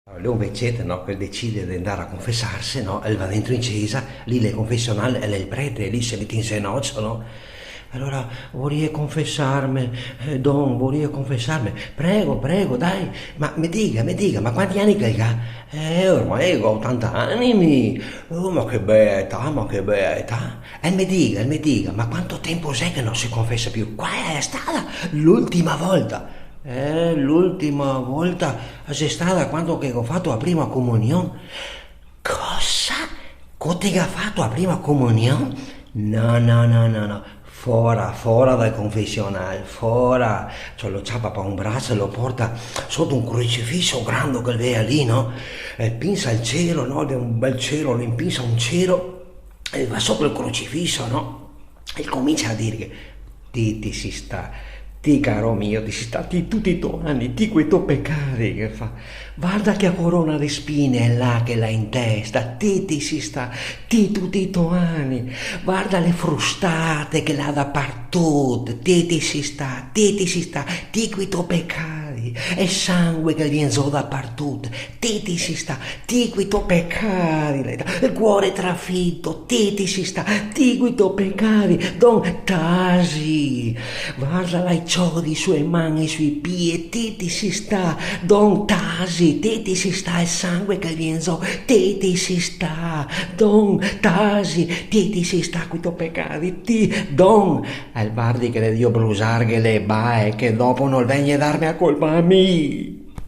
Leon Beccetta, no, che decide di andare a confessarsi, no, e va dentro in chiesa, lì le confessionali, e il prete, lì si mette in ginocchio, no? Allora, vorrei confessarmi, Don, vorrei confessarmi. Prego, prego, dai, ma mi dica, ma quanti anni che ha? Ormai ho 80 anni, Oh, ma che bella età. E mi dica, ma quanto tempo c'è che non si confessa più? Qual è stata l'ultima volta? L'ultima volta c'è stata quando che ho fatto la prima comunione. Cosa? Che hai fatto la prima comunione? No, no, no, no, no. Fora, fora dal confessionale, fora. Cioè lo ciapa per un braccio e lo porta sotto un crocifisso grande che vede lì, no? E pinza il cielo, no? È un bel cielo, lo impinza un cielo e va sopra il crocifisso, no? E comincia a dire che ti si sta, ti caro mio, ti si sta, ti tutti i tuoi anni, ti quei tuoi peccati che fa. Guarda che corona di spine è là che l'ha in testa, ti si sta, ti tutti i tuoi anni. Guarda le frustate che l'ha dappertutto, ti si sta, ti quei tuoi peccati. E sangue che viene giù dappertutto, ti si sta, ti quei tuoi peccati. Il cuore trafitto, ti si sta, ti quei tuoi peccati. Don Tasi, guarda la ciodi sue mani, sui piedi, ti si sta, Don Tasi, ti si sta il sangue che viene giù, ti si sta, Don Tasi, ti si sta quei tuoi peccati, Don, al bardi che le dio brusar che le bae, che dopo non venga a darmi a colpa a me.